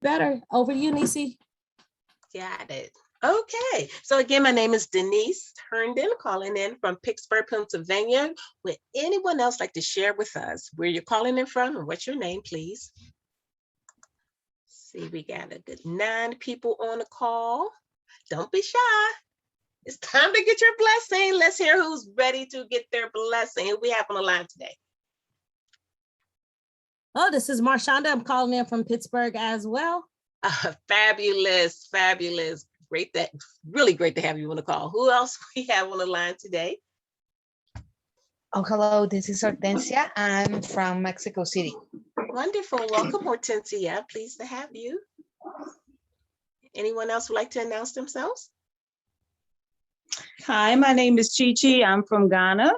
Better. Over to you, Nisi. Got it. Okay. So again, my name is Denise Herndon, calling in from Pittsburgh, Pennsylvania. Would anyone else like to share with us where you're calling in from and what's your name, please? See, we got a good 9 people on the call. Don't be shy. It's time to get your blessing. Let's hear who's ready to get their blessing. Who we have on the line today? Oh, this is Marshonda. I'm calling in from Pittsburgh as well. Fabulous, fabulous. Great, really great to have you on the call. Who else we have on the line today? Oh, hello, this is Hortensia. I'm from Mexico City. Wonderful. Welcome, Hortensia. Pleased to have you. Anyone else would like to announce themselves? Hi, my name is Chi Chi. I'm from Ghana.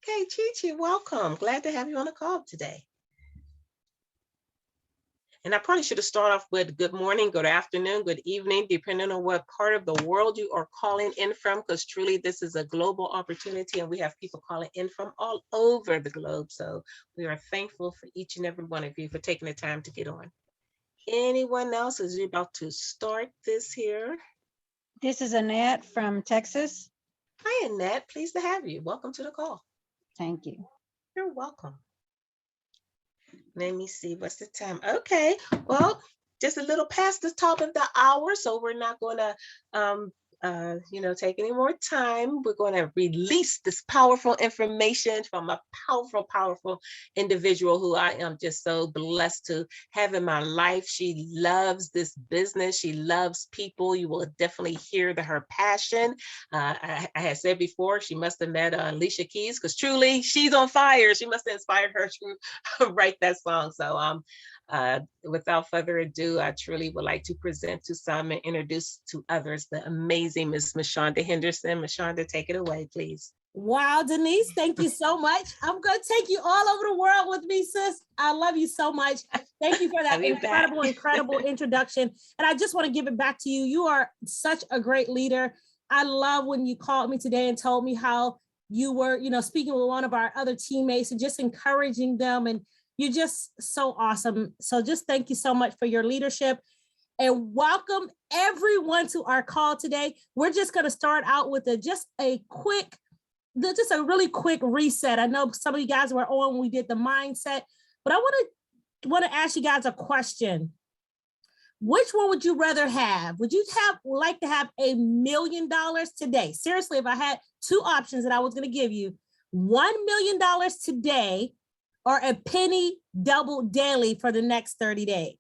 Okay, Chi Chi, welcome. Glad to have you on the call today. And I probably should have started off with good morning, good afternoon, good evening, depending on what part of the world you are calling in from, because truly this is a global opportunity and we have people calling in from all over the globe. So we are thankful for each and every one of you for taking the time to get on. Anyone else as you're about to start this here? This is Annette from Texas. Hi, Annette. Pleased to have you. Welcome to the call. Thank you. You're welcome. Let me see, what's the time? Okay, well, just a little past the top of the hour, so we're not going to take any more time. We're going to release this powerful information from a powerful individual who I am just so blessed to have in my life. She loves this business. She loves people. You will definitely hear her passion. I had said before, she must have met Alicia Keys, because truly she's on fire. She must have inspired her to write that song. So without further ado, I truly would like to present to some and introduce to others the amazing Miss Marshonda Henderson. Marshonda, take it away, please. Wow, Denise, thank you so much. I'm going to take you all over the world with me, sis. I love you so much. Thank you for that incredible introduction. And I just want to give it back to you. You are such a great leader. I love when you called me today and told me how you were, speaking with one of our other teammates and just encouraging them. And you're just so awesome. So just thank you so much for your leadership and welcome everyone to our call today. We're just going to start out with just a really quick reset. I know some of you guys were on when we did the mindset, but I want to ask you guys a question. Which one would you rather have? Would you like to have $1 million today? Seriously, if I had 2 options that I was going to give you, $1 million today, or a penny double daily for the next 30 days.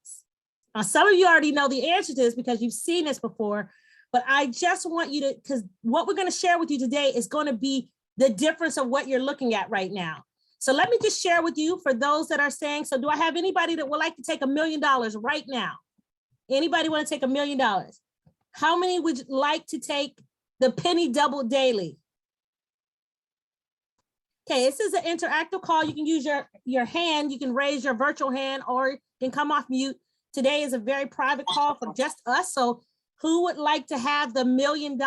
Now, some of you already know the answer to this because you've seen this before, but I just want you to, because what we're going to share with you today is going to be the difference of what you're looking at right now. So let me just share with you for those that are saying, so do I have anybody that would like to take $1 million right now? Anybody want to take $1 million? How many would you like to take the penny double daily? Okay, this is an interactive call. You can use your hand. You can raise your virtual hand or you can come off mute. Today is a very private call for just us. So who would like to have the $1 million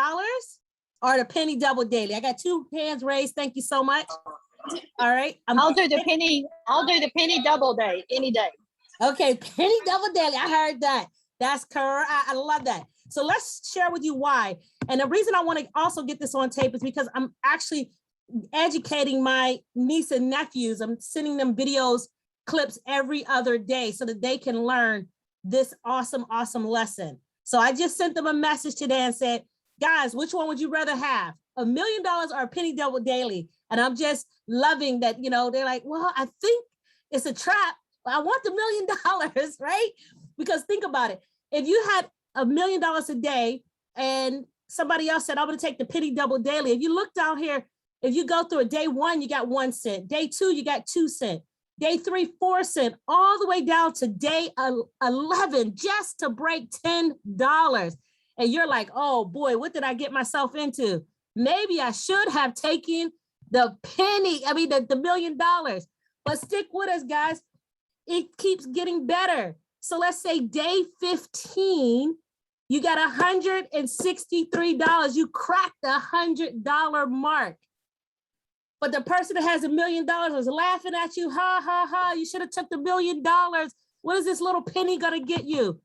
or the penny double daily? I got 2 hands raised. Thank you so much. All right. I'll do the penny double day, any day. Okay, penny double daily. I heard that. That's correct. I love that. So let's share with you why. And the reason I want to also get this on tape is because I'm actually educating my niece and nephews. I'm sending them videos, clips every other day so that they can learn this awesome lesson. So I just sent them a message today and said, guys, which one would you rather have? $1 million or a penny double daily? And I'm just loving that, they're like, well, I think it's a trap, but I want the $1 million, right? Because think about it. If you had $1 million a day and somebody else said, I'm going to take the penny double daily. If you look down here, if you go through it, day 1, you got 1 cent. Day 2, you got 2 cents. Day 3, 4 cents, all the way down to day 11, just to break $10. And you're like, oh boy, what did I get myself into? Maybe I should have taken the $1 million. But stick with us, guys. It keeps getting better. So let's say day 15, you got $163. You cracked the $100 mark. But the person that has $1 million was laughing at you. Ha, ha, ha. You should have took the $1 million. What is this little penny going to get you?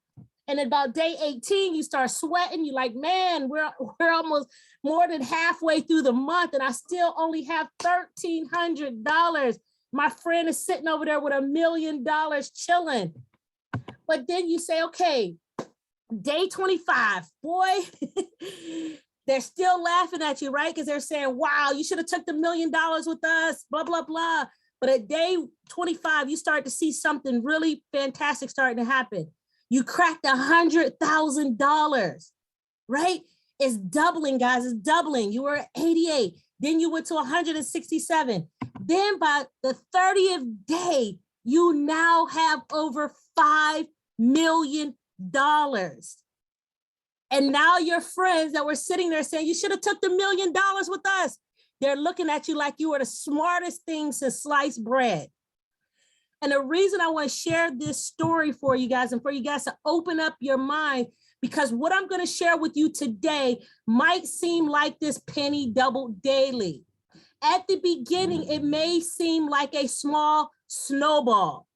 And about day 18, you start sweating. You're like, man, we're almost more than halfway through the month and I still only have $1,300. My friend is sitting over there with $1 million chilling. But then you say, okay, day 25, boy, they're still laughing at you, right? Because they're saying, wow, you should have took the $1 million with us, blah, blah, blah. But at day 25, you start to see something really fantastic starting to happen. You cracked $100,000, right? It's doubling, guys, it's doubling. You were at 88, then you went to 167. Then by the 30th day, you now have over $5 million. And now your friends that were sitting there saying, you should have took the $1 million with us. They're looking at you like you were the smartest thing since sliced bread. And the reason I want to share this story for you guys and for you guys to open up your mind, because what I'm going to share with you today might seem like this penny double daily. At the beginning, it may seem like a small snowball,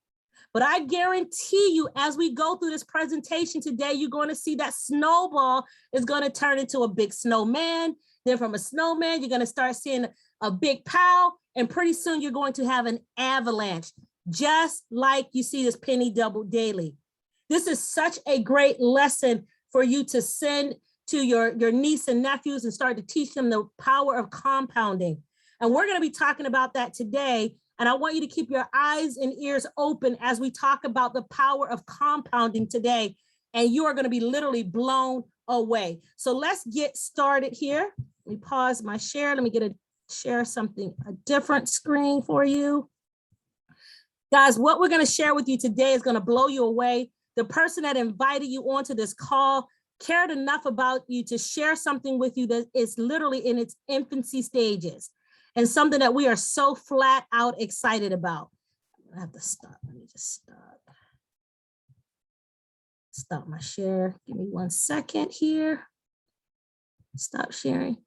but I guarantee you, as we go through this presentation today, you're going to see that snowball is going to turn into a big snowman. Then from a snowman, you're going to start seeing a big pile, and pretty soon you're going to have an avalanche, just like you see this penny double daily. This is such a great lesson for you to send to your niece and nephews and start to teach them the power of compounding. And we're going to be talking about that today. And I want you to keep your eyes and ears open as we talk about the power of compounding today. And you are going to be literally blown away. So let's get started here. Let me pause my share. Let me share something, a different screen for you. Guys, what we're going to share with you today is going to blow you away. The person that invited you onto this call cared enough about you to share something with you that is literally in its infancy stages and something that we are so flat out excited about. I have to stop. Let me just stop my share. Give me 1 second here. Stop sharing.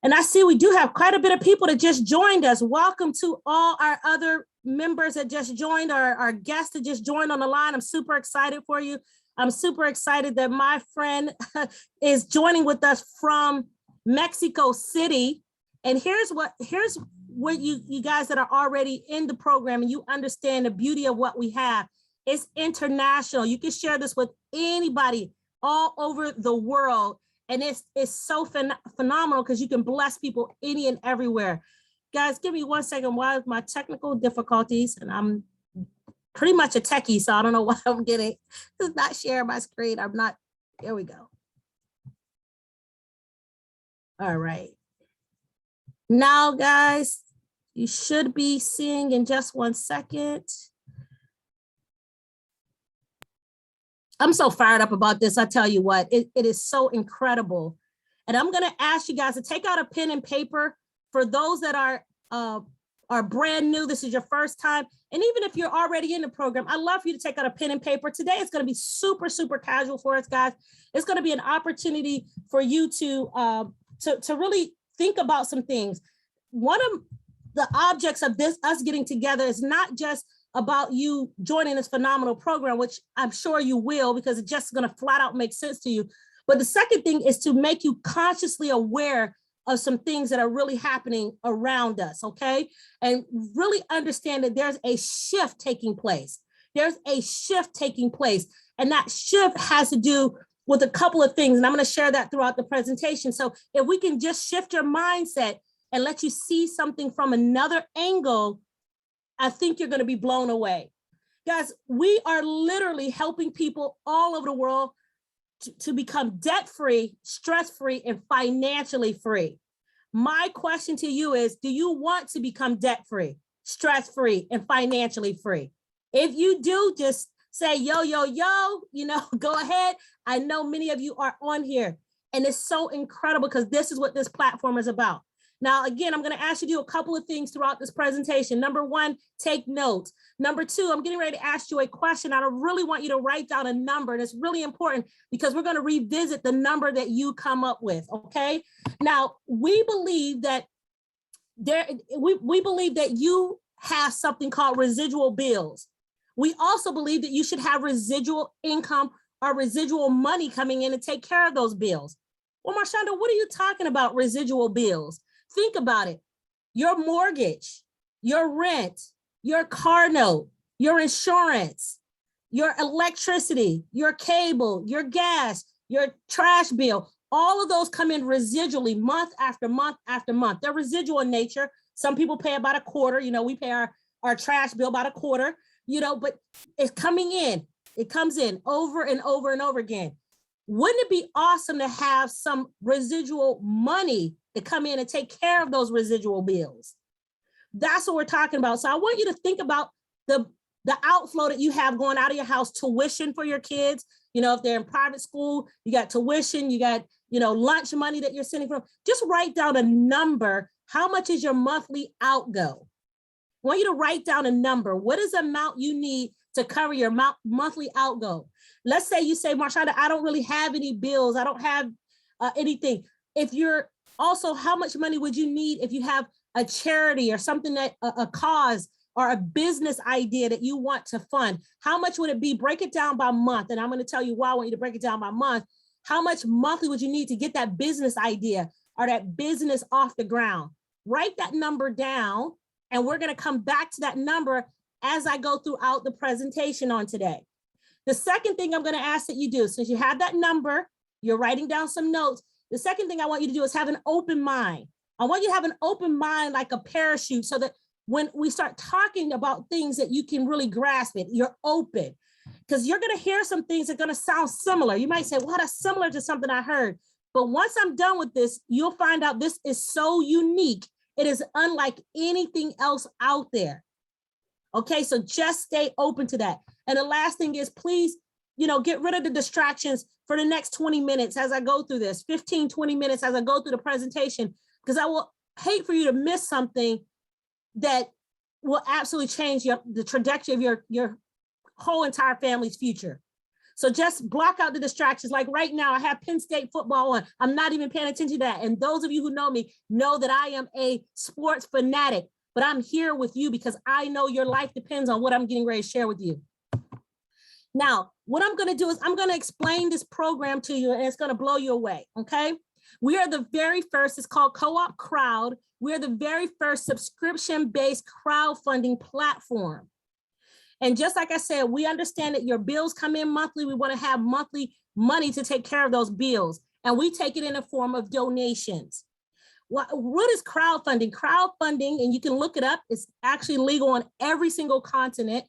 And I see we do have quite a bit of people that just joined us. Welcome to all our other members that just joined, our guests that just joined on the line. I'm super excited for you. I'm super excited that my friend is joining with us from Mexico City. And here's what you guys that are already in the program and you understand the beauty of what we have. It's international. You can share this with anybody all over the world. And it's so phenomenal because you can bless people any and everywhere. Guys, give me 1 second. Why my technical difficulties? And I'm pretty much a techie, so I don't know why I'm getting. This is not sharing my screen. I'm not. Here we go. All right. Now, guys, you should be seeing in just 1 second. I'm so fired up about this. I tell you what, it is so incredible. And I'm going to ask you guys to take out a pen and paper for those that are brand new. This is your first time. And even if you're already in the program, I'd love for you to take out a pen and paper. Today it's going to be super, super casual for us, guys. It's going to be an opportunity for you to really think about some things. One of the objects of us getting together is not just about you joining this phenomenal program, which I'm sure you will, because it's just going to flat out make sense to you. But the second thing is to make you consciously aware of some things that are really happening around us, okay? And really understand that there's a shift taking place. There's a shift taking place. And that shift has to do with a couple of things. And I'm going to share that throughout the presentation. So if we can just shift your mindset and let you see something from another angle, I think you're going to be blown away. Guys, we are literally helping people all over the world to become debt-free, stress-free, and financially free. My question to you is, do you want to become debt-free, stress-free, and financially free? If you do, just say, yo, yo, yo, go ahead. I know many of you are on here, and it's so incredible because this is what this platform is about. Now, again, I'm going to ask you to do a couple of things throughout this presentation. Number one, take notes. Number two, I'm getting ready to ask you a question. I really want you to write down a number, and it's really important because we're going to revisit the number that you come up with, okay? Now, we believe that we believe that you have something called residual bills. We also believe that you should have residual income are residual money coming in to take care of those bills. Well, Marshonda, what are you talking about, residual bills? Think about it. Your mortgage, your rent, your car note, your insurance, your electricity, your cable, your gas, your trash bill, all of those come in residually month after month after month. They're residual in nature. Some people pay about a quarter. We pay our trash bill about a quarter, but it's coming in. It comes in over and over and over again. Wouldn't it be awesome to have some residual money to come in and take care of those residual bills? That's what we're talking about. So I want you to think about the outflow that you have going out of your house, tuition for your kids. If they're in private school, you got tuition, you got, lunch money that you're sending from. Just write down a number. How much is your monthly outgo? I want you to write down a number. What is the amount you need to cover your monthly outgo? Let's say you say, Marshonda, I don't really have any bills. I don't have anything. If you're also, how much money would you need if you have a charity or something that a cause or a business idea that you want to fund? How much would it be? Break it down by month. And I'm going to tell you why I want you to break it down by month. How much monthly would you need to get that business idea or that business off the ground? Write that number down, and we're going to come back to that number as I go throughout the presentation on today. The second thing I'm going to ask that you do, since you have that number, you're writing down some notes. The second thing I want you to do is have an open mind. I want you to have an open mind like a parachute, so that when we start talking about things that you can really grasp it, you're open, because you're going to hear some things that are going to sound similar. You might say, well, that's similar to something I heard. But once I'm done with this, you'll find out this is so unique. It is unlike anything else out there. Okay, so just stay open to that. And the last thing is, please, get rid of the distractions for the next 20 minutes as I go through this, 15, 20 minutes as I go through the presentation, because I will hate for you to miss something that will absolutely change the trajectory of your whole entire family's future. So just block out the distractions. Like right now, I have Penn State football on. I'm not even paying attention to that. And those of you who know me know that I am a sports fanatic, but I'm here with you because I know your life depends on what I'm getting ready to share with you. Now, what I'm going to do is I'm going to explain this program to you, and it's going to blow you away, okay? We are the very first, it's called Co-op Crowd. We're the very first subscription-based crowdfunding platform. And just like I said, we understand that your bills come in monthly. We want to have monthly money to take care of those bills. And we take it in a form of donations. What is crowdfunding? Crowdfunding, and you can look it up, it's actually legal on every single continent.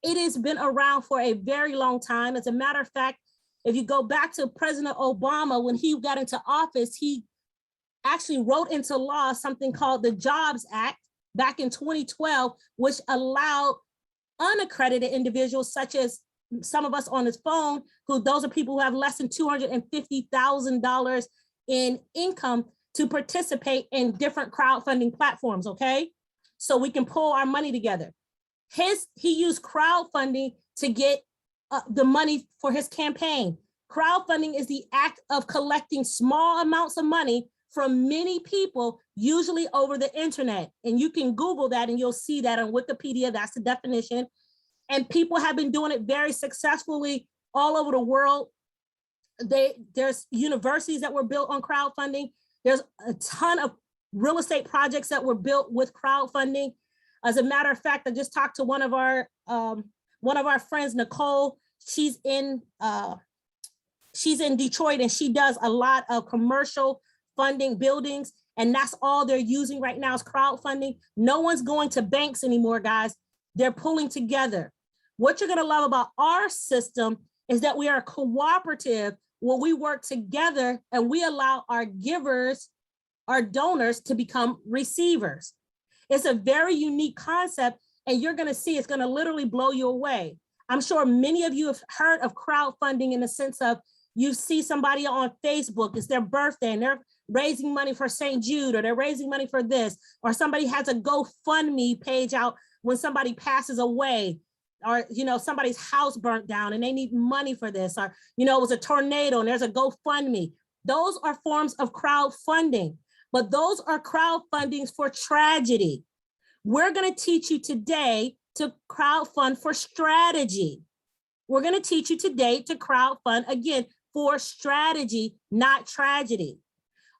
It has been around for a very long time. As a matter of fact, if you go back to President Obama, when he got into office, he actually wrote into law something called the Jobs Act back in 2012, which allowed unaccredited individuals, such as some of us on this phone, those are people who have less than $250,000 in income, to participate in different crowdfunding platforms, okay? So we can pull our money together. He used crowdfunding to get the money for his campaign. Crowdfunding is the act of collecting small amounts of money from many people, usually over the internet. And you can Google that and you'll see that on Wikipedia, that's the definition. And people have been doing it very successfully all over the world. There's universities that were built on crowdfunding. There's a ton of real estate projects that were built with crowdfunding. As a matter of fact, I just talked to one of our friends, Nicole. She's in Detroit, and she does a lot of commercial funding buildings, and that's all they're using right now is crowdfunding. No one's going to banks anymore, guys. They're pulling together. What you're going to love about our system is that we are cooperative, where we work together and we allow our givers, our donors, to become receivers. It's a very unique concept, and you're going to see it's going to literally blow you away. I'm sure many of you have heard of crowdfunding in the sense of you see somebody on Facebook, it's their birthday, and they're raising money for St. Jude, or they're raising money for this, or somebody has a GoFundMe page out when somebody passes away, or, somebody's house burnt down and they need money for this, or, it was a tornado and there's a GoFundMe. Those are forms of crowdfunding, but those are crowdfundings for tragedy. We're going to teach you today to crowdfund for strategy. We're going to teach you today to crowdfund, again, for strategy, not tragedy.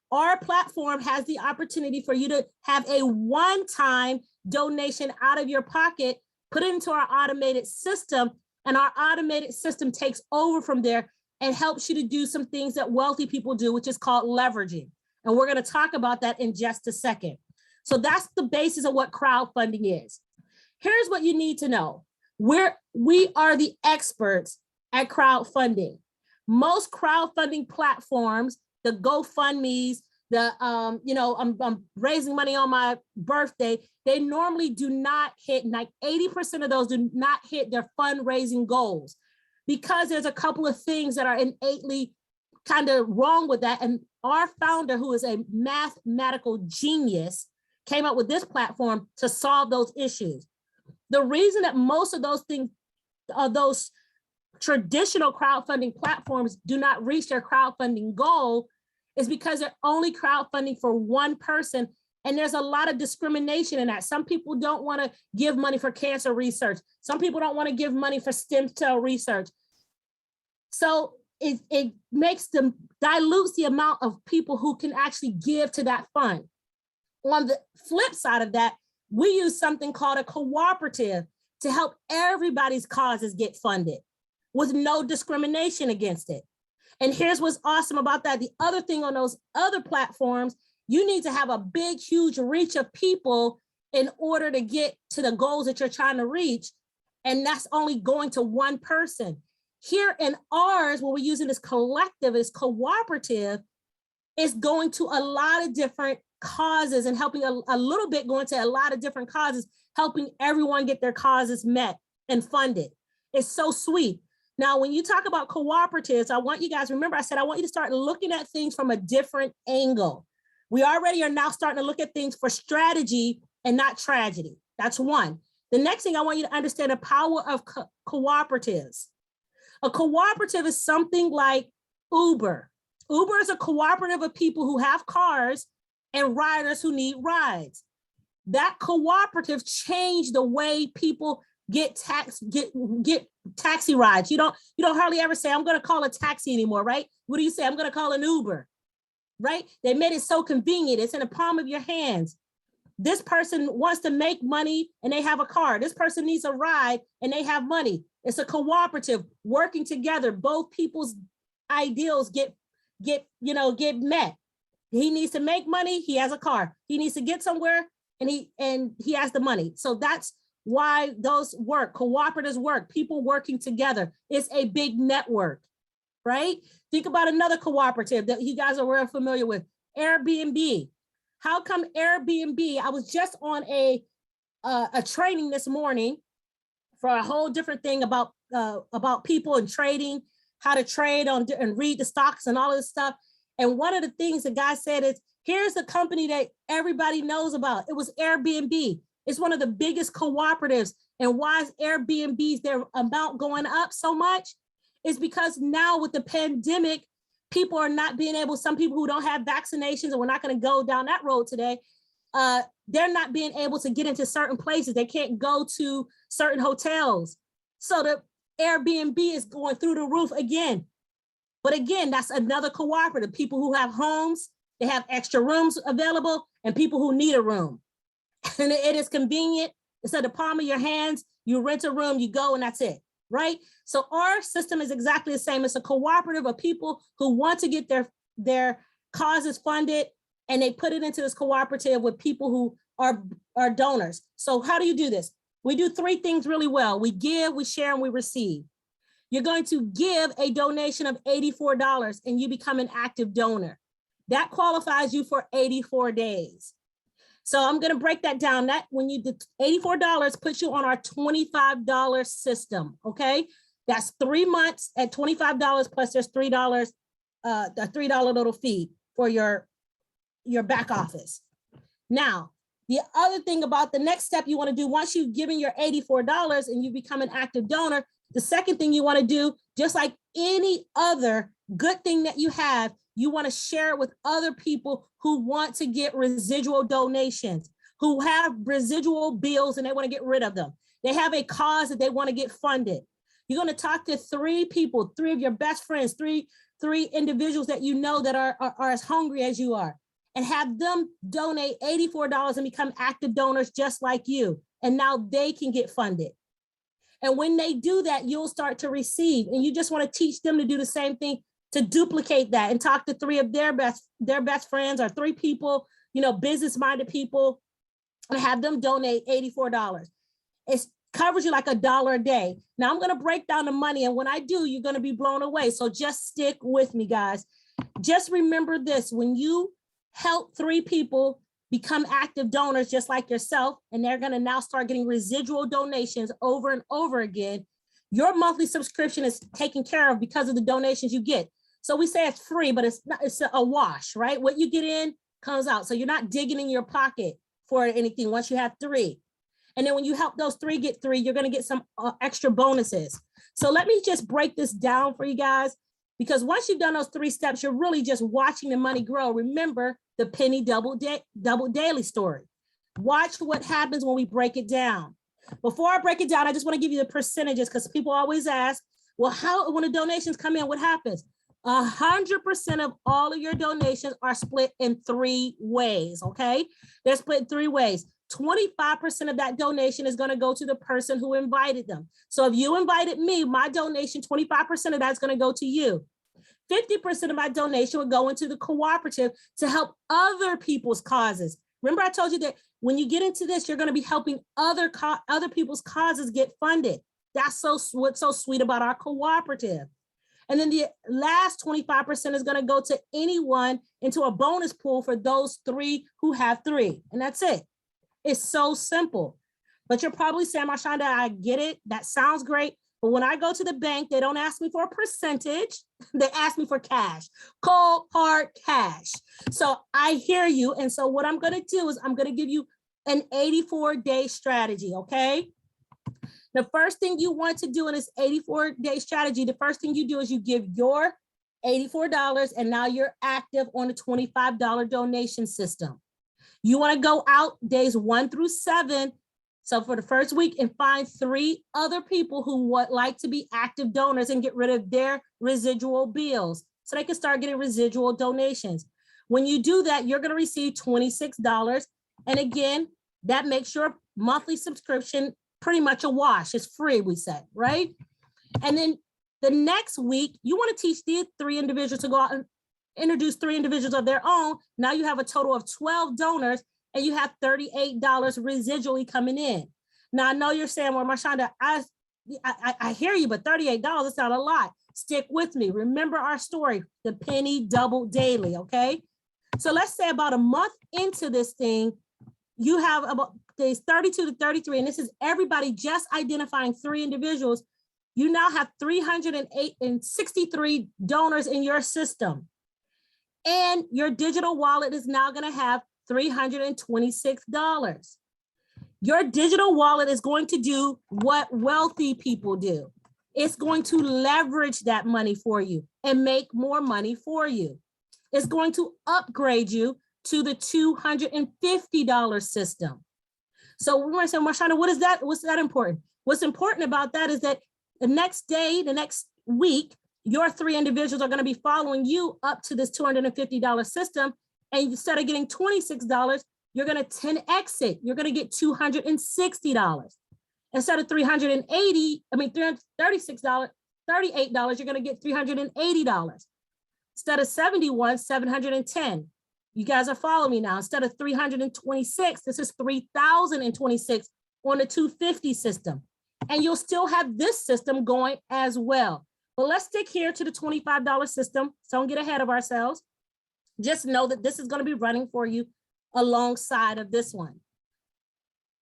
Our platform has the opportunity for you to have a one-time donation out of your pocket, put it into our automated system, and our automated system takes over from there and helps you to do some things that wealthy people do, which is called leveraging. And we're going to talk about that in just a second. So that's the basis of what crowdfunding is. Here's what you need to know. We are the experts at crowdfunding. Most crowdfunding platforms, the GoFundMe's, I'm raising money on my birthday, they normally do not hit, like 80% of those do not hit their fundraising goals, because there's a couple of things that are innately kind of wrong with that. And our founder, who is a mathematical genius, came up with this platform to solve those issues. The reason that most of those things, those traditional crowdfunding platforms do not reach their crowdfunding goal is because they're only crowdfunding for one person. And there's a lot of discrimination in that. Some people don't want to give money for cancer research. Some people don't want to give money for stem cell research. So it makes them dilutes the amount of people who can actually give to that fund. On the flip side of that, we use something called a cooperative to help everybody's causes get funded with no discrimination against it. And here's what's awesome about that. The other thing on those other platforms, you need to have a big, huge reach of people in order to get to the goals that you're trying to reach. And that's only going to one person. Here in ours, where we're using this collective, this cooperative, is going to a lot of different causes and helping a little bit going to a lot of different causes, helping everyone get their causes met and funded. It's so sweet. Now, when you talk about cooperatives, I want you guys, remember I said, I want you to start looking at things from a different angle. We already are now starting to look at things for strategy and not tragedy. That's one. The next thing I want you to understand the power of cooperatives. A cooperative is something like Uber. Uber is a cooperative of people who have cars and riders who need rides. That cooperative changed the way people get taxi rides. You don't hardly ever say, I'm going to call a taxi anymore, right? What do you say? I'm going to call an Uber, right? They made it so convenient. It's in the palm of your hands. This person wants to make money and they have a car. This person needs a ride and they have money. It's a cooperative working together. Both people's ideals get met. He needs to make money. He has a car. He needs to get somewhere and he has the money. So that's why those work. Cooperatives work. People working together. It's a big network, right? Think about another cooperative that you guys are very familiar with, Airbnb. How come Airbnb? I was just on a training this morning for a whole different thing about people and trading, how to trade on and read the stocks and all of this stuff. And one of the things the guy said is, here's a company that everybody knows about. It was Airbnb. It's one of the biggest cooperatives. And why is Airbnb's their amount going up so much? It's because now with the pandemic, people are not being able, some people who don't have vaccinations, and we're not going to go down that road today, they're not being able to get into certain places. They can't go to certain hotels. So the Airbnb is going through the roof again. But again, that's another cooperative. People who have homes, they have extra rooms available, and people who need a room. And it is convenient. It's at the palm of your hands. You rent a room, you go, and that's it, right? So our system is exactly the same. It's a cooperative of people who want to get their causes funded, and they put it into this cooperative with people who are donors. So how do you do this? We do three things really well. We give, we share, and we receive. You're going to give a donation of $84 and you become an active donor. That qualifies you for 84 days. So I'm going to break that down. That when you do $84 puts you on our $25 system. Okay. That's 3 months at $25 plus there's $3, a $3 little fee for your back office. Now, the other thing about the next step you want to do, once you've given your $84 and you become an active donor, the second thing you want to do, just like any other good thing that you have, you want to share it with other people who want to get residual donations, who have residual bills and they want to get rid of them. They have a cause that they want to get funded. You're going to talk to 3 people, 3 of your best friends, three individuals that you know that are as hungry as you are, and have them donate $84 and become active donors just like you. And now they can get funded. And when they do that, you'll start to receive. And you just want to teach them to do the same thing, to duplicate that, and talk to 3 of their best friends, or 3 people, business-minded people, and have them donate $84. It covers you like $1 a day. Now I'm going to break down the money, and when I do, you're going to be blown away. So just stick with me, guys. Just remember this: when you help 3 people become active donors just like yourself, and they're going to now start getting residual donations over and over again, your monthly subscription is taken care of because of the donations you get. So we say it's free, but it's a wash, right? What you get in comes out. So you're not digging in your pocket for anything once you have 3. And then when you help those 3 get 3, you're going to get some extra bonuses. So let me just break this down for you guys, because once you've done those 3 steps, you're really just watching the money grow. Remember the penny double daily story. Watch what happens when we break it down. Before I break it down, I just want to give you the percentages, because people always ask, well, how, when the donations come in, what happens? 100% of all of your donations are split in 3 ways, okay? They're split in 3 ways. 25% of that donation is going to go to the person who invited them. So if you invited me, my donation, 25% of that's going to go to you. 50% of my donation will go into the cooperative to help other people's causes. Remember, I told you that when you get into this, you're going to be helping other people's causes get funded. That's what's so sweet about our cooperative. And then the last 25% is going to go to anyone into a bonus pool for those 3 who have 3. And that's it. It's so simple. But you're probably saying, Marshonda, I get it. That sounds great. But when I go to the bank, they don't ask me for a percentage. They ask me for cash, cold, hard cash. So I hear you. And so what I'm going to do is I'm going to give you an 84-day strategy, okay? The first thing you want to do in this 84-day strategy, the first thing you do is you give your $84, and now you're active on a $25 donation system. You want to go out days 1 through 7. So for the first week, and find 3 other people who would like to be active donors and get rid of their residual bills so they can start getting residual donations. When you do that, you're going to receive $26. And again, that makes your monthly subscription pretty much a wash. It's free, we said, right? And then the next week, you want to teach these 3 individuals to go out and introduce 3 individuals of their own. Now you have a total of 12 donors, and you have $38 residually coming in. Now I know you're saying, well, Marshonda, I hear you, but $38 is not a lot. Stick with me. Remember our story, the penny double daily, okay? So let's say about a month into this thing, you have about days 32 to 33, and this is everybody just identifying 3 individuals. You now have 363 donors in your system. And your digital wallet is now going to have $326. Your digital wallet is going to do what wealthy people do. It's going to leverage that money for you and make more money for you. It's going to upgrade you to the $250 system. So we're going to say, Marshonda, what is that? What's that important? What's important about that is that the next day, the next week, your 3 individuals are going to be following you up to this $250 system. And instead of getting $26, you're going to 10x it. You're going to get $260. Instead of $336, $38, you're going to get $380. Instead of $71, $710. You guys are following me now. Instead of $326, this is $3,026 on the 250 system. And you'll still have this system going as well. But let's stick here to the $25 system. So don't get ahead of ourselves. Just know that this is going to be running for you alongside of this one.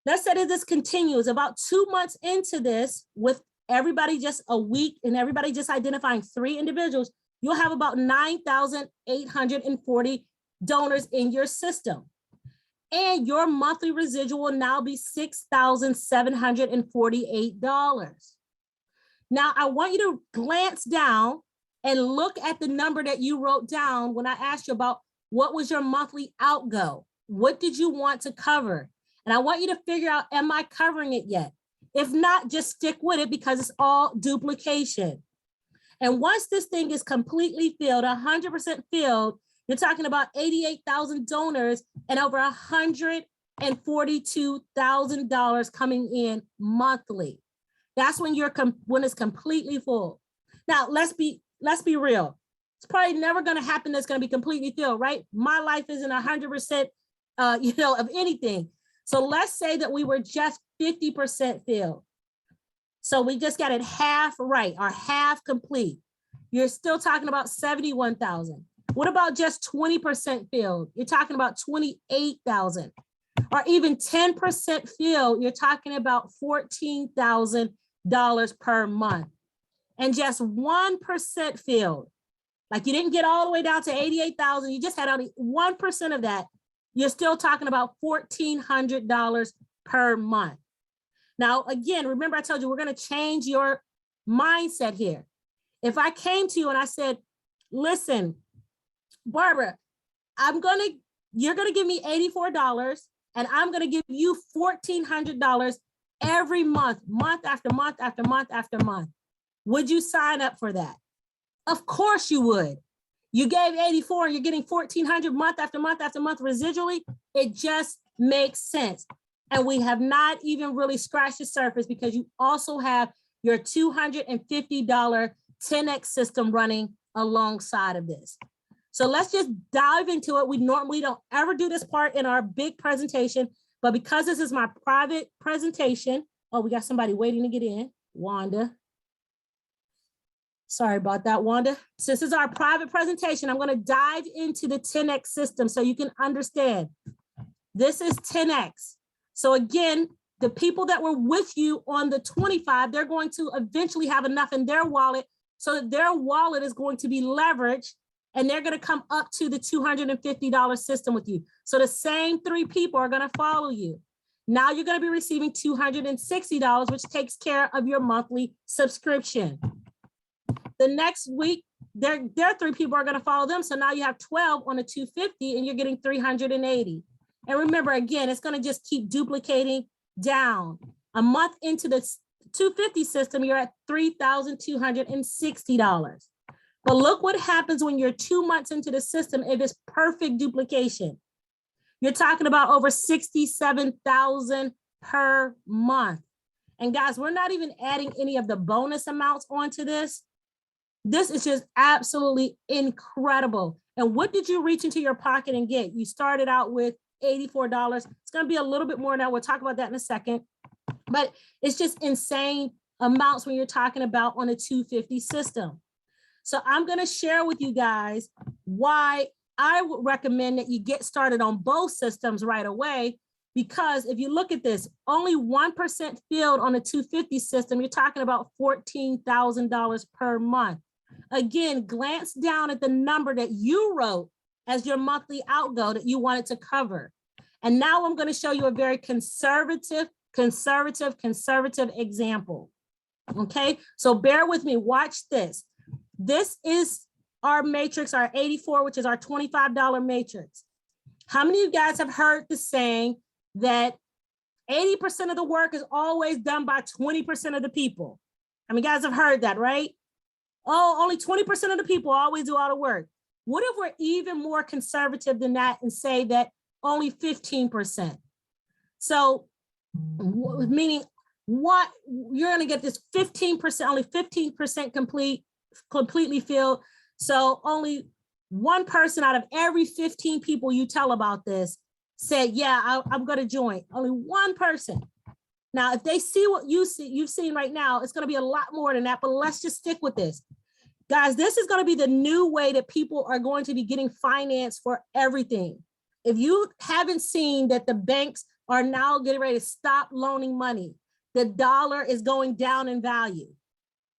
Let's say that this continues about 2 months into this, with everybody just a week and everybody just identifying 3 individuals, you'll have about 9,840 donors in your system. And your monthly residual will now be $6,748. Now, I want you to glance down and look at the number that you wrote down when I asked you about what was your monthly outgo? What did you want to cover? And I want you to figure out, am I covering it yet? If not, just stick with it because it's all duplication. And once this thing is completely filled, 100% filled, you're talking about 88,000 donors and over $142,000 coming in monthly. That's when when it's completely full. Now, let's be real. It's probably never going to happen that's going to be completely filled, right? My life isn't 100%, of anything. So let's say that we were just 50% filled. So we just got it half right, or half complete. You're still talking about 71,000. What about just 20% filled? You're talking about 28,000. Or even 10% filled, you're talking about $14,000 per month. And just 1% filled, like you didn't get all the way down to 88,000, you just had only 1% of that, you're still talking about $1,400 per month. Now, again, remember I told you we're going to change your mindset here. If I came to you and I said, listen, Barbara, you're going to give me $84 and I'm going to give you $1,400 every month, month after month after month after month. Would you sign up for that? Of course you would. You gave 84 and you're getting 1,400 month after month after month residually. It just makes sense. And we have not even really scratched the surface because you also have your $250 10X system running alongside of this. So let's just dive into it. We normally don't ever do this part in our big presentation, but because this is my private presentation, oh, we got somebody waiting to get in, Wanda. Sorry about that, Wanda. Since this is our private presentation, I'm going to dive into the 10X system so you can understand. This is 10X. So again, the people that were with you on the 25, they're going to eventually have enough in their wallet so that their wallet is going to be leveraged and they're going to come up to the $250 system with you. So the same 3 people are going to follow you. Now you're going to be receiving $260, which takes care of your monthly subscription. The next week, their 3 people are going to follow them. So now you have 12 on a 250 and you're getting 380. And remember, again, it's going to just keep duplicating down. A month into the 250 system, you're at $3,260. But look what happens when you're 2 months into the system. It is perfect duplication. You're talking about over $67,000 per month. And guys, we're not even adding any of the bonus amounts onto this. This is just absolutely incredible. And what did you reach into your pocket and get? You started out with $84. It's going to be a little bit more now. We'll talk about that in a second. But it's just insane amounts when you're talking about on a 250 system. So I'm going to share with you guys why I would recommend that you get started on both systems right away. Because if you look at this, only 1% filled on a 250 system, you're talking about $14,000 per month. Again, glance down at the number that you wrote as your monthly outgo that you wanted to cover. And now I'm going to show you a very conservative example. Okay, so bear with me, watch this. This is our matrix, our 84, which is our $25 matrix. How many of you guys have heard the saying that 80% of the work is always done by 20% of the people? I mean, guys have heard that, right? Oh, only 20% of the people always do all the work. What if we're even more conservative than that and say that only 15%? So, meaning what you're going to get this 15%, only 15% completely filled. So only one person out of every 15 people you tell about this said, yeah, I'm going to join. Only one person. Now, if they see what you've seen right now, it's going to be a lot more than that, but let's just stick with this. Guys, this is going to be the new way that people are going to be getting financed for everything. If you haven't seen that the banks are now getting ready to stop loaning money, the dollar is going down in value.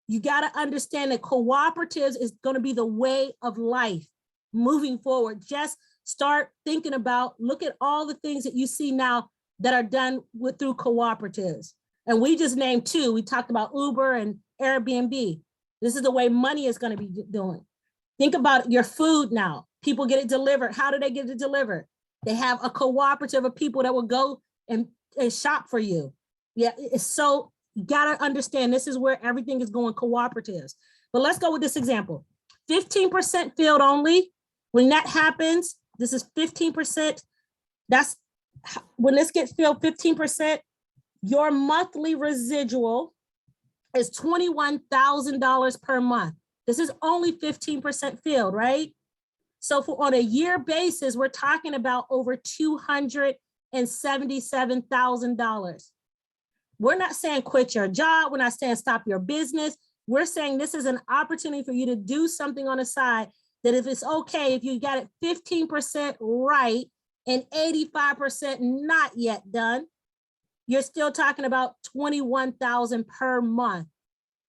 You got to understand that cooperatives is going to be the way of life moving forward. Just start thinking about, look at all the things that you see now that are done through cooperatives. And we just named 2. We talked about Uber and Airbnb. This is the way money is going to be doing. Think about your food now. People get it delivered. How do they get it delivered? They have a cooperative of people that will go and shop for you. Yeah, it's so you gotta understand this is where everything is going cooperatives. But let's go with this example. 15% field only. When that happens, this is 15%. That's when this gets filled 15%, your monthly residual is $21,000 per month. This is only 15% filled, right? So for on a year basis, we're talking about over $277,000. We're not saying quit your job. We're not saying stop your business. We're saying this is an opportunity for you to do something on the side that if it's okay, if you got it 15% right and 85% not yet done, you're still talking about $21,000 per month.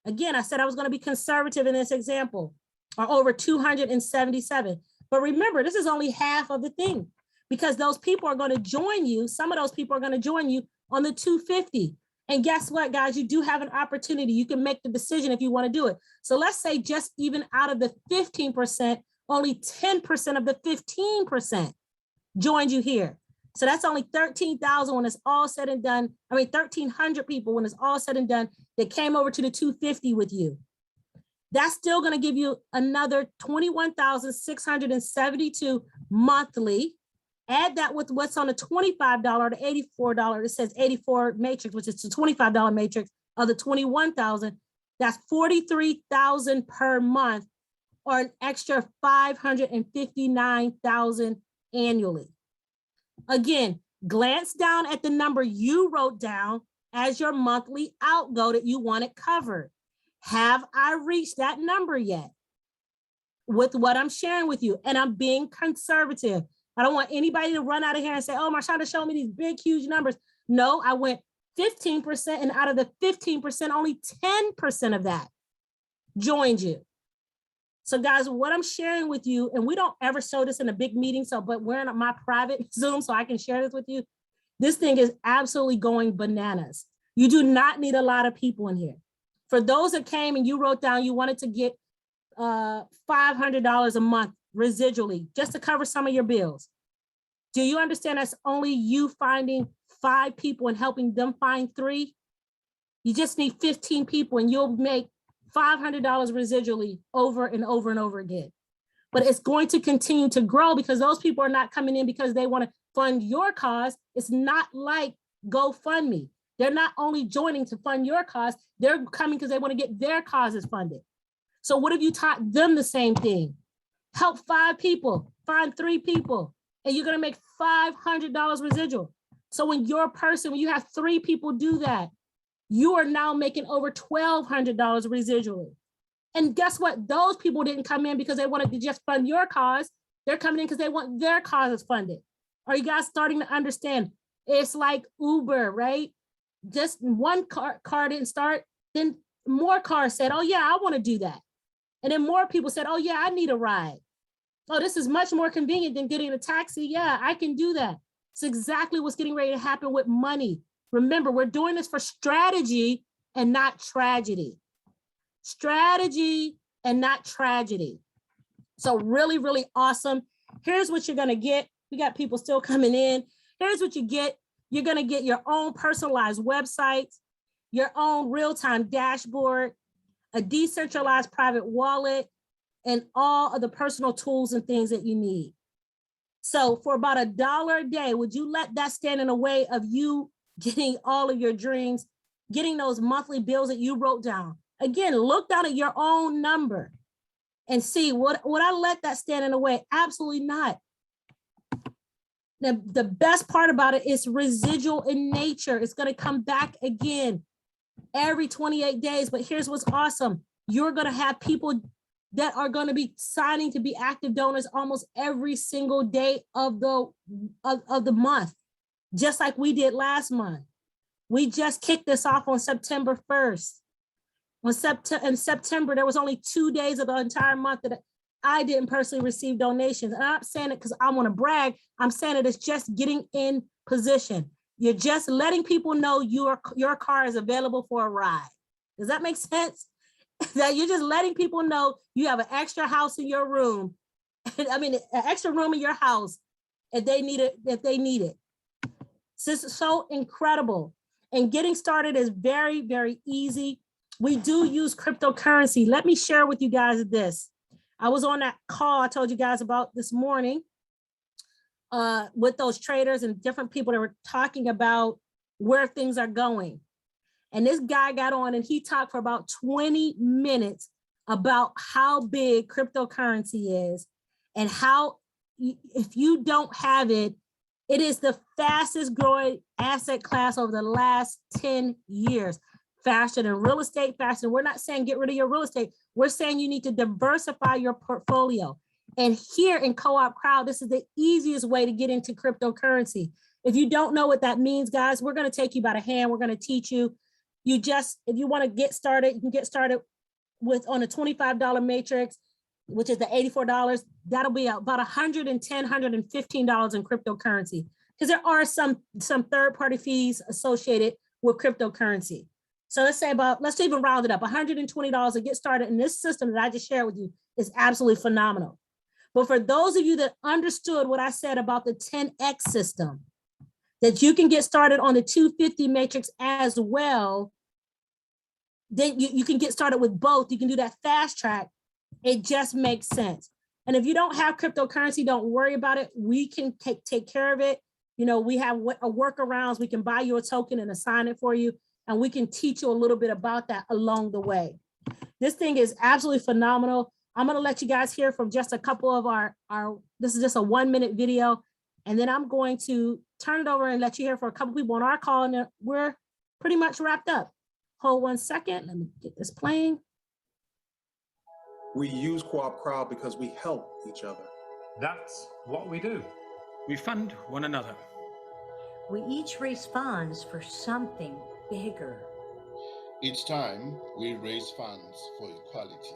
Again, I said I was going to be conservative in this example, or over 277. But remember, this is only half of the thing, because those people are going to join you. Some of those people are going to join you on the 250. And guess what, guys? You do have an opportunity. You can make the decision if you want to do it. So let's say just even out of the 15%, only 10% of the 15% joined you here. So that's only 13,000 when it's all said and done. I mean, 1,300 people when it's all said and done that came over to the 250 with you. That's still going to give you another 21,672 monthly. Add that with what's on the $25 to $84. It says 84 matrix, which is the $25 matrix of the 21,000. That's 43,000 per month, or an extra 559,000 annually. Again, glance down at the number you wrote down as your monthly outgo that you wanted covered. Have I reached that number yet with what I'm sharing with you? And I'm being conservative. I don't want anybody to run out of here and say, oh, Marshonda showed me these big, huge numbers. No, I went 15%, and out of the 15%, only 10% of that joined you. So guys, what I'm sharing with you, and we don't ever show this in a big meeting, but we're in my private Zoom so I can share this with you. This thing is absolutely going bananas. You do not need a lot of people in here. For those that came and you wrote down you wanted to get $500 a month residually just to cover some of your bills. Do you understand that's only you finding 5 people and helping them find 3? You just need 15 people and you'll make $500 residually over and over and over again. But it's going to continue to grow because those people are not coming in because they want to fund your cause. It's not like GoFundMe. They're not only joining to fund your cause, they're coming because they want to get their causes funded. So what have you taught them? The same thing. Help 5 people, find 3 people, and you're going to make $500 residual. So when you have 3 people do that, you are now making over $1,200 residually. And guess what? Those people didn't come in because they wanted to just fund your cause. They're coming in because they want their causes funded. Are you guys starting to understand? It's like Uber, right? Just one car didn't start, then more cars said, oh yeah, I want to do that. And then more people said, oh yeah, I need a ride. Oh, this is much more convenient than getting a taxi. Yeah, I can do that. It's exactly what's getting ready to happen with money. Remember, we're doing this for strategy and not tragedy. Strategy and not tragedy. So really, really awesome. Here's what you're going to get. We got people still coming in. Here's what you get. You're going to get your own personalized website, your own real-time dashboard, a decentralized private wallet, and all of the personal tools and things that you need. So for about $1 a day, would you let that stand in the way of you getting all of your dreams, getting those monthly bills that you wrote down? Again, look down at your own number and see, would I let that stand in the way? Absolutely not. The best part about it is residual in nature. It's going to come back again every 28 days. But here's what's awesome. You're going to have people that are going to be signing to be active donors almost every single day of the month, just like we did last month. We just kicked this off on September 1st. In September, there was only 2 days of the entire month that I didn't personally receive donations. And I'm not saying it because I want to brag. I'm saying it is just getting in position. You're just letting people know your car is available for a ride. Does that make sense? That you're just letting people know you have an extra house in your room. I mean, an extra room in your house if they need it. So this is so incredible. And getting started is very, very easy. We do use cryptocurrency. Let me share with you guys this. I was on that call I told you guys about this morning with those traders and different people that were talking about where things are going. And this guy got on and he talked for about 20 minutes about how big cryptocurrency is and how if you don't have it, it is the fastest growing asset class over the last 10 years. Faster than real estate, faster. We're not saying get rid of your real estate. We're saying you need to diversify your portfolio. And here in Co-op Crowd, this is the easiest way to get into cryptocurrency. If you don't know what that means, guys, we're going to take you by the hand. We're going to teach you. You just, if you want to get started, you can get started with on a $25 matrix, which is the $84. That'll be about $110, $115 in cryptocurrency, because there are some third-party fees associated with cryptocurrency. So let's say let's even round it up, $120 to get started. And this system that I just shared with you is absolutely phenomenal. But for those of you that understood what I said about the 10X system, that you can get started on the 250 matrix as well, then you can get started with both. You can do that fast track. It just makes sense. And if you don't have cryptocurrency, don't worry about it. We can take care of it. You know, we have a workarounds. We can buy you a token and assign it for you. And we can teach you a little bit about that along the way. This thing is absolutely phenomenal. I'm going to let you guys hear from just a couple of our this is just a 1-minute video. And then I'm going to turn it over and let you hear from a couple people on our call. And we're pretty much wrapped up. Hold 1 second. Let me get this playing. We use Co-op Crowd because we help each other. That's what we do. We fund one another. We each raise funds for something bigger. Each time we raise funds for equality.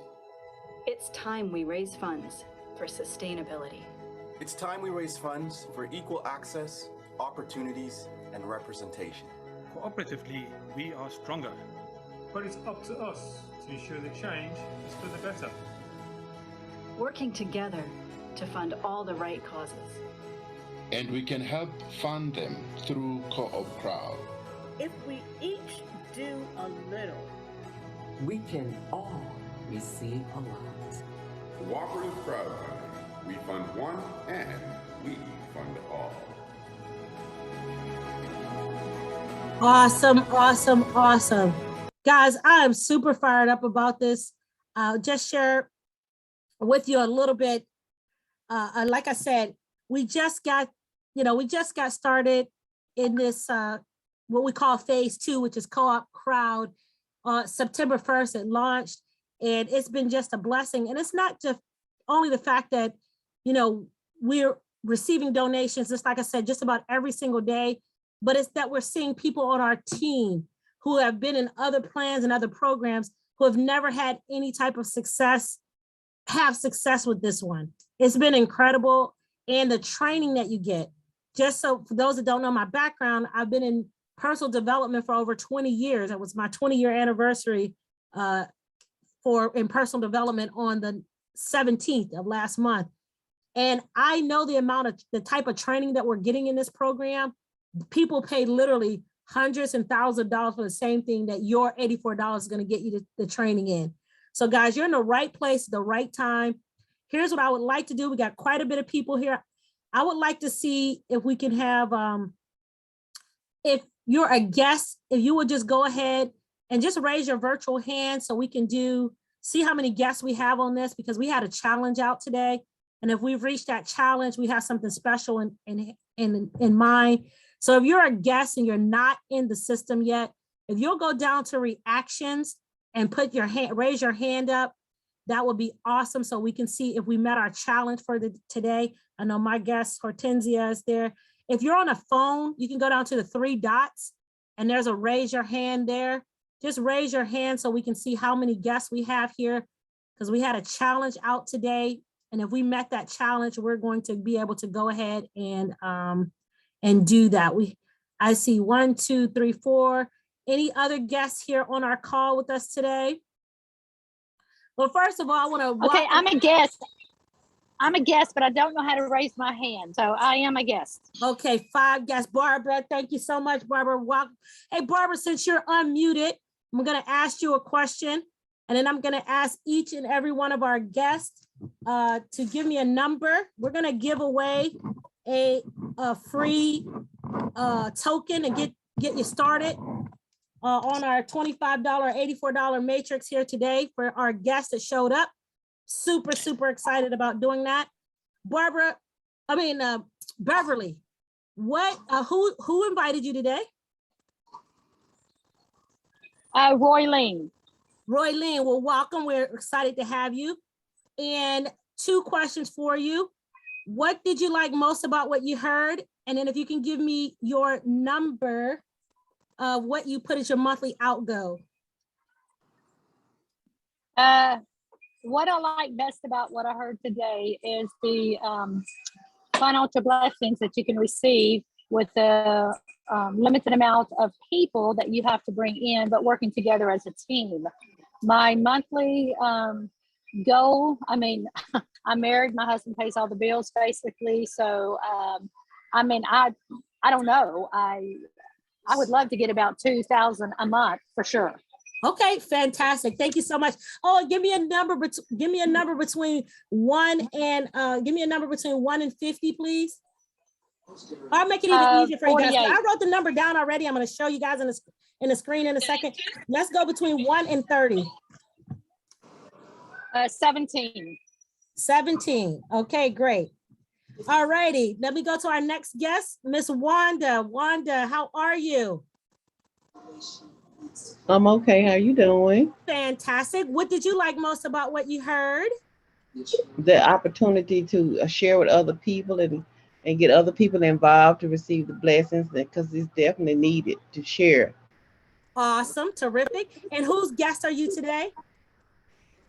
It's time we raise funds for sustainability. It's time we raise funds for equal access, opportunities, and representation. Cooperatively, we are stronger. But it's up to us to ensure the change is for the better. Working together to fund all the right causes. And we can help fund them through Co-op Crowd. If we each do a little, we can all receive a lot. Cooperative crowdfunding. We fund one and we fund all. Awesome, awesome, awesome. Guys, I am super fired up about this. I'll just share with you a little bit. Like I said, we just got started in this, what we call phase 2, which is Co-op Crowd. September 1st, it launched, and it's been just a blessing. And it's not just only the fact that, you know, we're receiving donations, just like I said, just about every single day, but it's that we're seeing people on our team who have been in other plans and other programs who have never had any type of success, have success with this one. It's been incredible. And the training that you get, just so for those that don't know my background, I've been in personal development for over 20 years. It was my 20-year anniversary in personal development on the 17th of last month. And I know the type of training that we're getting in this program. People pay literally hundreds and thousands of dollars for the same thing that your $84 is going to get you the training in. So guys, you're in the right place at the right time. Here's what I would like to do. We got quite a bit of people here. I would like to see if we can have, if you're a guest, if you would just go ahead and just raise your virtual hand so we can see how many guests we have on this, because we had a challenge out today. And if we've reached that challenge, we have something special in mind. So if you're a guest and you're not in the system yet, if you'll go down to reactions and raise your hand up, that would be awesome. So we can see if we met our challenge for today. I know my guest Hortensia is there. If you're on a phone, you can go down to the 3 dots and there's a raise your hand there. Just raise your hand so we can see how many guests we have here, because we had a challenge out today. And if we met that challenge, we're going to be able to go ahead and do that. I see 1, 2, 3, 4. Any other guests here on our call with us today? Well, first of all, I want to Okay, I'm a guest. I'm a guest, but I don't know how to raise my hand. So I am a guest. Okay, 5 guests. Barbara, thank you so much, Barbara. Hey, Barbara, since you're unmuted, I'm going to ask you a question, and then I'm going to ask each and every one of our guests to give me a number. We're going to give away a free token and get you started on our $25, $84 matrix here today for our guests that showed up. Super, super excited about doing that. Beverly, who invited you today? Roy Lean. Roy Lean, well, welcome. We're excited to have you. And 2 questions for you. What did you like most about what you heard? And then if you can give me your number of what you put as your monthly outgo. What I like best about what I heard today is the financial blessings that you can receive with the limited amount of people that you have to bring in, but working together as a team. My monthly goal, I'm married, my husband pays all the bills basically. So, I don't know. I would love to get about $2,000 a month for sure. Okay, fantastic. Thank you so much. Oh, give me a number between 1 and 50, please. I'll make it even easier for you guys. I wrote the number down already. I'm going to show you guys in the screen in a second. Let's go between 1 and 30. 17. 17. Okay, great. All righty. Let me go to our next guest, Miss Wanda. Wanda, how are you? I'm okay. How you doing? Fantastic. What did you like most about what you heard? The opportunity to share with other people and get other people involved to receive the blessings, because it's definitely needed to share. Awesome. Terrific. And whose guest are you today?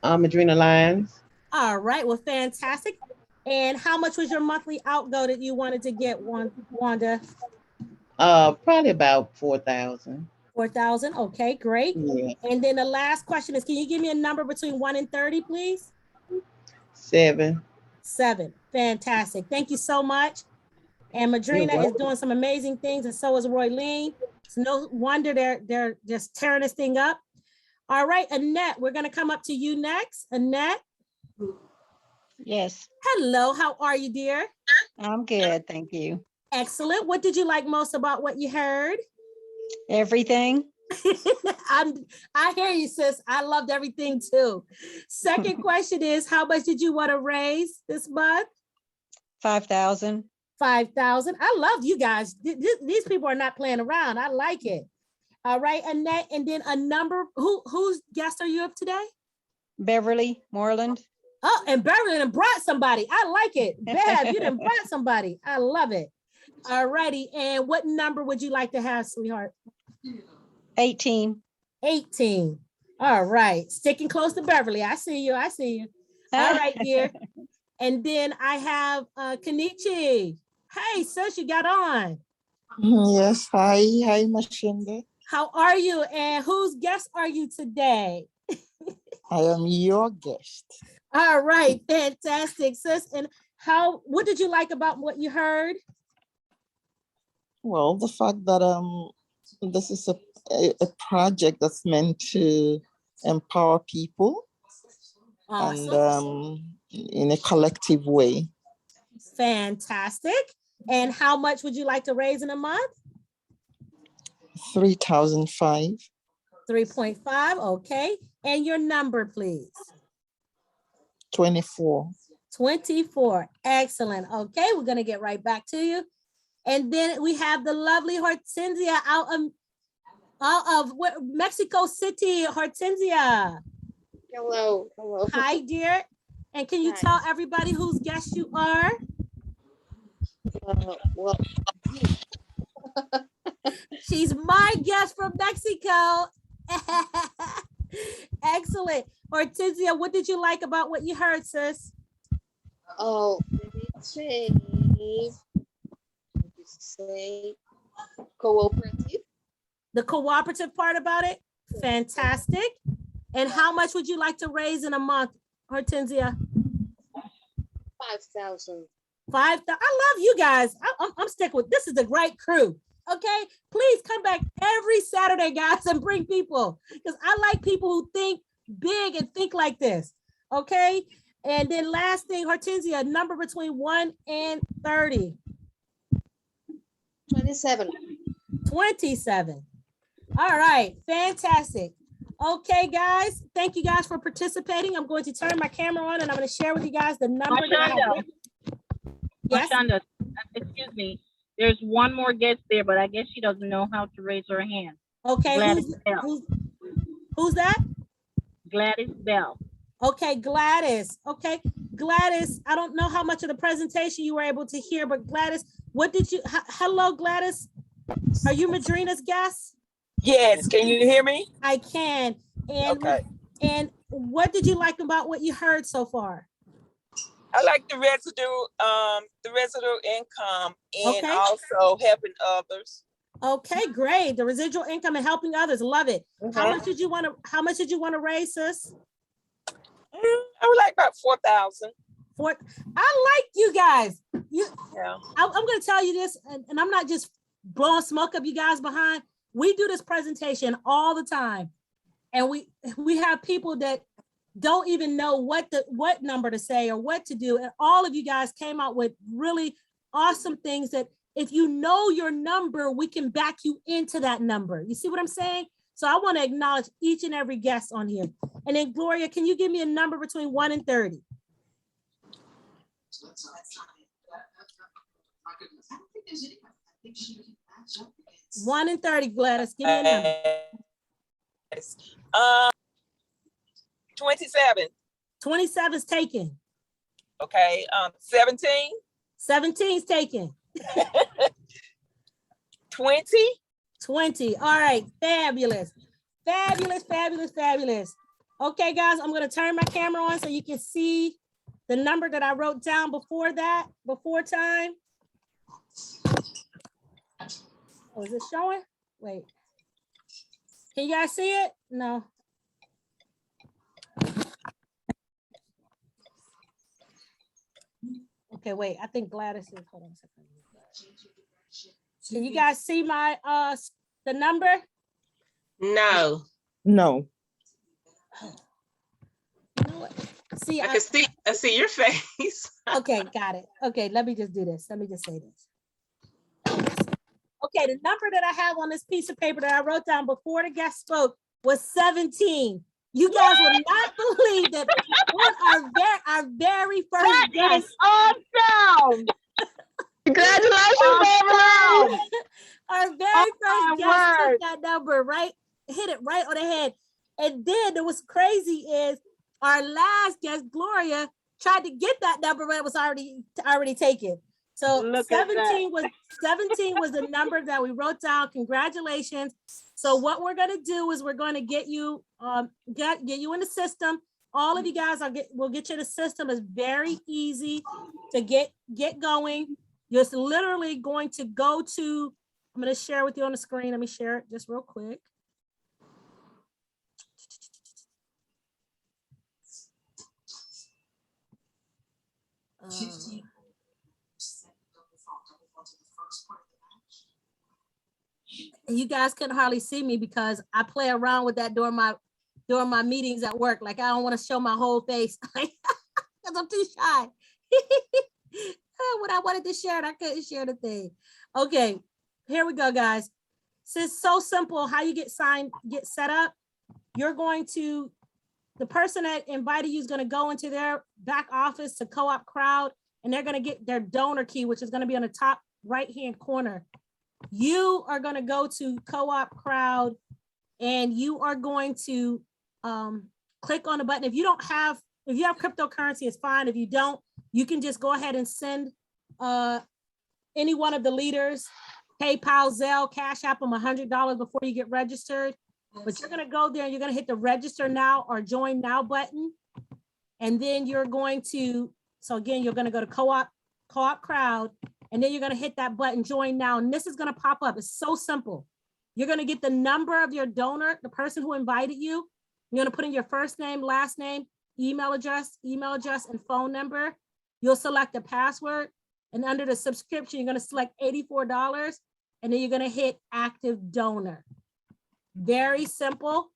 Adrena Lyons. All right. Well, fantastic. And how much was your monthly outgo that you wanted to get, Wanda? Probably about 4,000. 4,000. Okay, great. Yeah. And then the last question is, can you give me a number between 1 and 30, please? 7. 7. Fantastic. Thank you so much. And Madrina is doing some amazing things, and so is Roy Lean. It's no wonder they're just tearing this thing up. All right, Annette, we're going to come up to you next. Annette. Yes. Hello, how are you, dear? I'm good, thank you. Excellent. What did you like most about what you heard? Everything. I hear you, sis. I loved everything too. Second question is, how much did you want to raise this month? 5,000. 5,000. I love you guys. These people are not playing around. I like it. All right, Annette, and then a number. Whose guest are you of today? Beverly Moreland. Oh, and Beverly done brought somebody. I like it. Bev, you done brought somebody. I love it. All righty. And what number would you like to have, sweetheart? 18. 18. All right. Sticking close to Beverly. I see you. I see you. All right, dear. And then I have Kenichi. Hey, sis, you got on. Yes. Hi, Marshonda. How are you? And whose guest are you today? I am your guest. All right. Fantastic, sis. And what did you like about what you heard? Well, the fact that this is a project that's meant to empower people. Awesome. And in a collective way. Fantastic. And how much would you like to raise in a month? 3,005. 3.5. Okay. And your number, please. 24. 24. Excellent. Okay. We're going to get right back to you. And then we have the lovely Hortensia out of Mexico City. Hortensia. Hello. Hello. Hi, dear. And can you tell everybody whose guest you are? Well, she's my guest from Mexico. Excellent. Hortensia, what did you like about what you heard, sis? Oh, let me say cooperative. The cooperative part about it? Fantastic. And how much would you like to raise in a month, Hortensia? 5,000. 5,000. I love you guys. I'm sticking with this. Is a great crew. Okay, please come back every Saturday, guys, and bring people, because I like people who think big and think like this. Okay, and then last thing, Hortensia, a number between 1 and 30. 27. 27. All right, fantastic. Okay, guys, thank you guys for participating. I'm going to turn my camera on and I'm going to share with you guys the number. Yes. Marshonda, excuse me. There's one more guest there, but I guess she doesn't know how to raise her hand. Okay, Gladys Bell. Who's that? Gladys Bell. Okay, Gladys. Okay, Gladys, I don't know how much of the presentation you were able to hear, but Gladys, what did you, hello, Gladys. Are you Madrina's guest? Yes, can you hear me? I can. And, okay. And what did you like about what you heard so far? I like the residual income and also helping others. Okay, great. The residual income and helping others. Love it. How much did you want to raise, sis? I would like about 4,000. I like you guys. I'm going to tell you this, and I'm not just blowing smoke up you guys behind. We do this presentation all the time, and we have people that don't even know what number to say or what to do. And all of you guys came out with really awesome things that if you know your number, we can back you into that number. You see what I'm saying? So I want to acknowledge each and every guest on here. And then Gloria, can you give me a number between 1 and 30? 1 and 30, Gladys. Give me a number. 27. 27 is taken. Okay. 17. 17 is taken. 20. 20. All right. Fabulous. Fabulous, fabulous, fabulous. Okay, guys, I'm going to turn my camera on so you can see the number that I wrote down before time. Oh, is it showing? Wait. Can you guys see it? No. Okay, wait. I think Gladys is. Hold on a second. Can you guys see my the number? No. No. See, I see your face. Okay, got it. Okay, let me just do this. Let me just say this. Okay, the number that I have on this piece of paper that I wrote down before the guest spoke was 17. You guys would not believe that our very first guest. Awesome! Congratulations, Beverly! Our very first guest took that number, right? Hit it right on the head. And then what's crazy is our last guest, Gloria, tried to get that number, but it was already taken. So 17 was the number that we wrote down. Congratulations. So what we're going to do is we're going to get you get you in the system. All of you guys we'll get you in the system. It's very easy to get going. You're just literally going to go to, I'm going to share with you on the screen. Let me share it just real quick. You guys couldn't hardly see me because I play around with that during my meetings at work. Like I don't want to show my whole face because I'm too shy. When I wanted to share it, I couldn't share the thing. Okay, here we go, guys. So it's so simple how you get set up. You're going to, the person that invited you is going to go into their back office to Co-op Crowd, and they're going to get their donor key, which is going to be on the top right-hand corner. You are going to go to Co-op Crowd and you are going to click on the button. If you have cryptocurrency, it's fine. If you don't, you can just go ahead and send any one of the leaders, PayPal, Zelle, Cash App them $100 before you get registered. But you're going to go there and you're going to hit the register now or join now button. And then you're going to, so again, you're going to go to Co-op Crowd, and then you're going to hit that button, join now. And this is going to pop up. It's so simple. You're going to get the number of your donor, the person who invited you. You're going to put in your first name, last name, email address, and phone number. you'll select a password, and under the subscription, you're gonna select $84, and then you're gonna hit active donor. Very simple.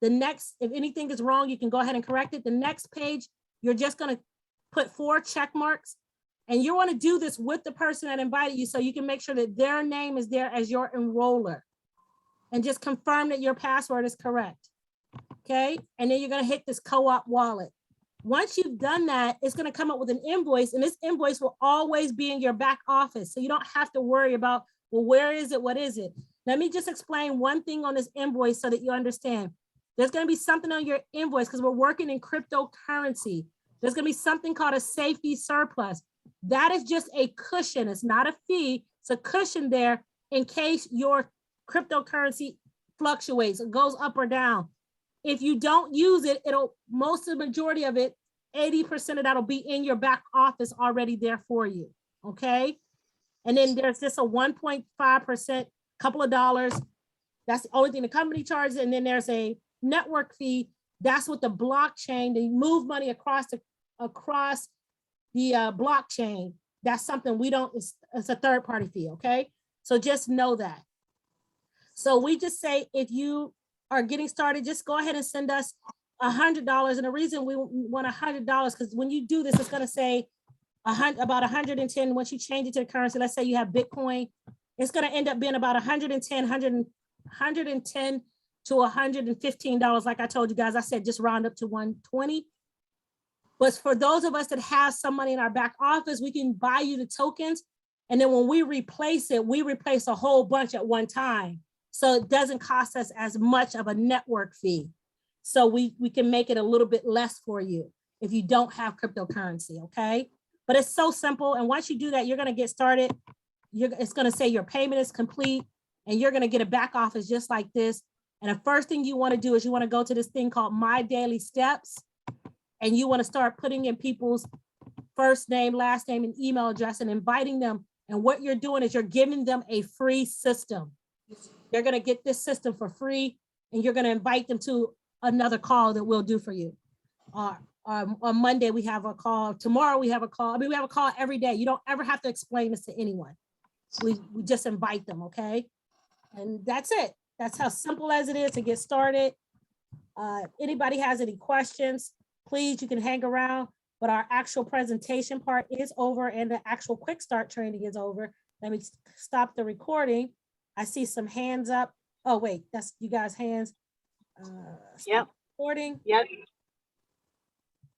The next, if anything is wrong, you can go ahead and correct it. The next page, you're just gonna put 4 check marks, and you wanna do this with the person that invited you so you can make sure that their name is there as your enroller. And just confirm that your password is correct. Okay, and then you're gonna hit this co-op wallet. Once you've done that, it's gonna come up with an invoice, and this invoice will always be in your back office. So you don't have to worry about, well, where is it, what is it? Let me just explain one thing on this invoice so that you understand. There's gonna be something on your invoice because we're working in cryptocurrency. There's gonna be something called a safety surplus. That is just a cushion, it's not a fee, it's a cushion there in case your cryptocurrency fluctuates, it goes up or down. If you don't use it, most of the majority of it, 80% of that'll be in your back office already there for you, okay? And then there's just a 1.5%, couple of dollars. That's the only thing the company charges. And then there's a network fee. That's what the blockchain, they move money across the blockchain. That's something we don't, it's a third party fee, okay? So just know that. So we just say, if you are getting started, just go ahead and send us $100. And the reason we want $100, because when you do this, it's gonna say about 110. Once you change it to the currency, let's say you have Bitcoin, it's gonna end up being about 110 to $115. Like I told you guys, I said just round up to 120. But for those of us that have some money in our back office, we can buy you the tokens. And then when we replace it, we replace a whole bunch at one time. So it doesn't cost us as much of a network fee. So we can make it a little bit less for you if you don't have cryptocurrency, okay? But it's so simple. And once you do that, you're gonna get started. It's gonna say your payment is complete, and you're gonna get a back office just like this. And the first thing you wanna do is you wanna go to this thing called My Daily Steps, and you wanna start putting in people's first name, last name, and email address and inviting them. And what you're doing is you're giving them a free system. They're gonna get this system for free, and you're gonna invite them to another call that we'll do for you. On Monday, we have a call. Tomorrow, we have a call. I mean, we have a call every day. You don't ever have to explain this to anyone. We just invite them, okay? And that's it. That's how simple as it is to get started. Anybody has any questions, please, you can hang around, but our actual presentation part is over and the actual quick start training is over. Let me stop the recording. I see some hands up. Oh, wait, that's you guys' hands. Yep. Recording. Yep.